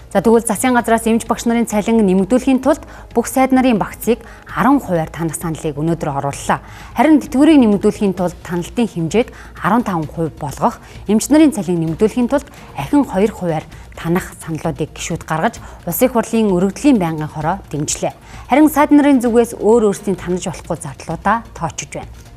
За тэгвэл засгийн газраас эмч багш нарын цалин нэмэгдүүлэхийн тулд бүх сайд нарын багцыг 10% танах саналыг өнөөдөр орууллаа. Харин тэтгэврийг нэмэгдүүлэхийн тулд таналтын хэмжээг 15% болгох, эмч нарын цалин нэмэгдүүлэхийн тулд ахин 2% танах саналуудыг гишүүд гаргаж улсын хурлын өргөдлийн байнгын хороо дэмжлээ. Харин сайд нарын зүгээс өөрсдийн танаж болохгүй зардлуудаа тоочж байна.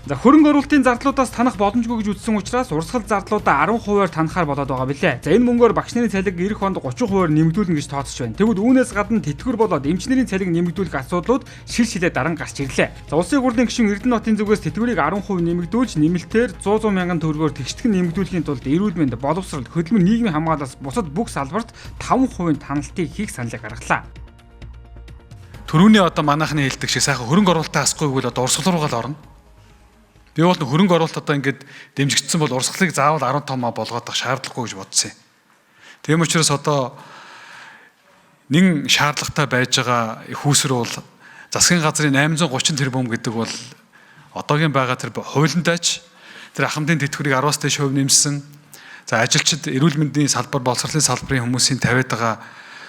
За хөрөнгө оруулалтын зардлуудаас танах боломжгүй гэж үзсэн учраас урсгал зардлуудаа 10%-аар танахаар болоод байгаа билээ. За энэ мөнгөөр багш нарын цалиг эх онд 30%-аар нэмэгдүүлнэ гэж тооцож байна. Тэгвэл үүнээс гадна тэтгэвэр болоод эмч нарын цалиг нэмэгдүүлэх асуудлууд шил шилээ даран гарч ирлээ. За улсын хурлын гишүүн Эрдэнэтийн зүгээс тэтгэврийг 10% нэмэгдүүлж нэмэлтээр 100 мянган төгрөгөөр тэгштгэн нэмэгдүүлэхийн тулд эрүүл мэнд, боловсрол, хөдөлмөр, нийгмийн хамгаалалаас бусад бүх салбарт 5% таналтыг хийх саналыг гаргалаа. Төрөүний одоо манайхны хэлдэг шиг сайхан хөрөнгө оруулалтаа асахгүй бол одоо урсгал руугаа л орно. Би бол хөрөнгө оруулалт одоо ингэж дэмжигдсэн бол урсгалыг заавал 15 болгоодох шаардлагагүй гэж бодсон юм. Тийм учраас одоо нэг шаардлагатай байж байгаа хүүсэр бол засгийн газрын 830 тэрбум гэдэг бол одоогийн байгаа тэр хуулиндаач тэр ахмадын тэтгэврийг 10-аас дээш хувь нэмсэн. За ажилчид эрүүл мэндийн салбар, боловсролын салбарын хүмүүсийн тавиад байгаа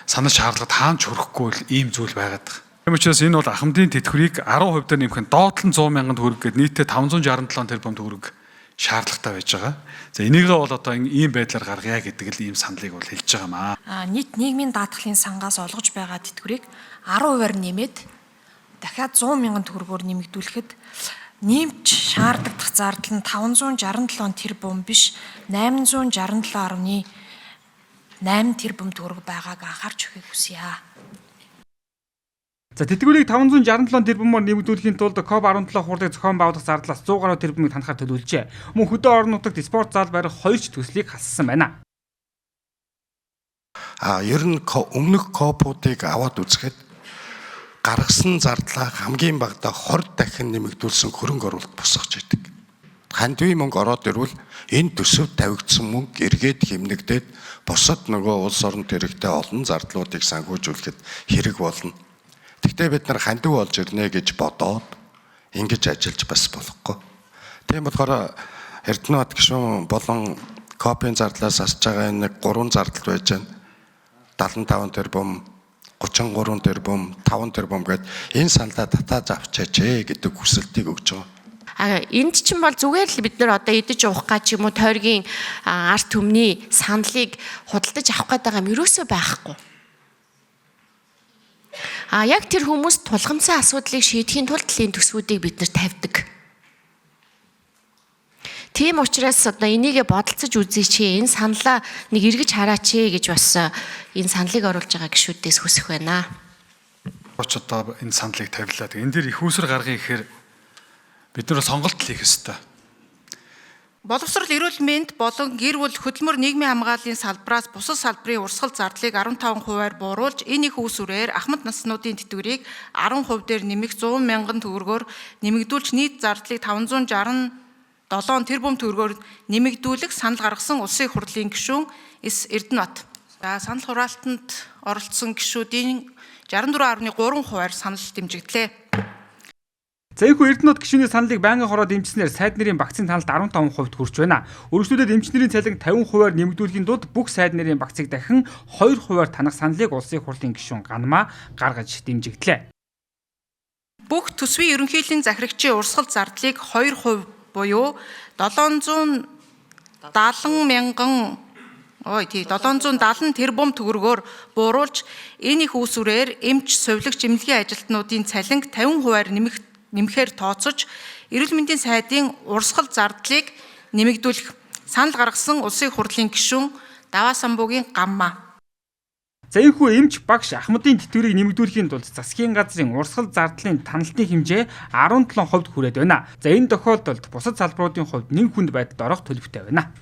санал шаардлагад хаанч хүрэхгүй л ийм зүйл байгаад байгаа. Тийм учраас энэ бол ахмадын тэтгэврийг 10% дээр нэмэх нь доотлон 100 мянган төгрөг гээд нийтдээ 567 тэрбум төгрөг шаардлагатай байж байгаа. За энийгээ бол одоо ийм байдлаар гаргая гэдэг л ийм саналыг бол хэлж байгаа маа. Нийт нийгмийн даатгалын сангаас олгож байгаа тэтгэврийг 10%-аар нэмээд дахиад 100 мянган төгрөгөөр нэмэгдүүлэхэд ниймч шаардлагатай зардал нь 567 тэрбум биш 867.8 тэрбум төгрөг байгааг анхаарч өгөхийг хүсье. За тэтгэврийг 567 тэрбумаар нэмэгдүүлэхийн тулд COP17 хурлыг зохион байгуулах зардлаас 100 гаруй тэрбумыг танахаар төлөвлөжээ. Мөн хөдөө орон нутагт спорт зал барих 2 ч төслийг хассан байна. Ер нь өмнөх COP-уудыг аваад үзэхэд гаргасан зардлаа хамгийн багадаа 20 дахин нэмэгдүүлсэн хөрөнгө оруулалт босгож идэг. Хандивын мөнгө ороод ирвэл энэ төсөвд тавигдсан мөнгө эргээд хэмнэгдээд бусад нөгөө улс орон төрөлтэй олон зардлуудыг санхүүжүүлэхэд хэрэг болно. Тэгтээ бид нар хандив болж ирнэ гэж бодоод ингэж ажиллаж бас болохгүй. Тийм болохоор Эрдэнэт гишүүн болон COP-ын зардлаас асж байгаа энэ 3 зардал байж байна. 75 тэрбум, 33 тэрбум, 5 тэрбум гэд энэ саналаа татааж авчаач гэдэг хүсэлтийг өгч байгаа. Энд чинь бол зүгээр л бид нар одоо идэж уух гэж юм уу тойргийн арт түмний саналыг худалдаж авах гэдэг юм ерөөсөө байхгүй. Яг тэр хүмүүс тулгамдсан асуудлыг шийдэхийн тулд энэ төсвүүдийг бид нар тавьдаг. Тийм учраас одоо энийгээ бодолцож үзье чи энэ саналаа нэг эргэж хараач гэж бас энэ саналыг оруулж байгаа гишүүдээс хүсэх байна. Одоо энэ саналыг тавилаа. Энэ дээр их усэр гаргахын ихээр бид нар сонголт хийх ёстой. Боловсрол, эрүүл мэнд болон гэр бүл, хөдөлмөр, нийгмийн хамгааллын салбараас бусад салбарын урсгал зардлыг 15%-аар бууруулж энэ их үүсвэрээр ахмад наснуудын тэтгэврийг 10% дээр нэмэх 100 мянган төгрөгөөр нэмэгдүүлж нийт зардлыг 567 тэрбум төгрөгөөр нэмэгдүүлэх санал гаргасан улсын хурлын гишүүн С. Эрдэнэт. За санал хураалтанд оролцсон гишүүдийн 64.3%-аар санал дэмжигдлээ. За энэхүү Эрдэнэт гишүүний саналыг байнгын хороо дэмжснээр сайд нарын багцын таналд 15% хүрч байна. Өргөжлүүлээд эмч нарын цалин 50%-аар нэмэгдүүлэхийн тулд бүх сайд нарын багцыг дахин 2%-аар танах саналыг улсын хурлын гишүүн Ганмаа гаргаж дэмжигдлээ. Бүх төсвийн ерөнхийллийн захирагчийн урсгал зардлыг 2% буюу 770 тэрбум төгрөгөөр бууруулж энэ их үүсвэрээр эмч, сувилагч, эмнэлгийн ажилтнуудын цалинг 50%-аар нэмэхээр тооцож эрүүл мэндийн сайдын урсгал зардлыг нэмэгдүүлэх санал гаргасан улсын хурлын гишүүн Даваасамбуугийн Ганмаа. За энэхүү эмч багш ахмадын тэтгэврийг нэмэгдүүлэхийн тулд засгийн газрын урсгал зардлын таналтын хэмжээ 17% хүрээд байна. За энэ тохиолдолд бусад салбаруудын хувьд нэг хүнд байдалд орох төлөвтэй байна.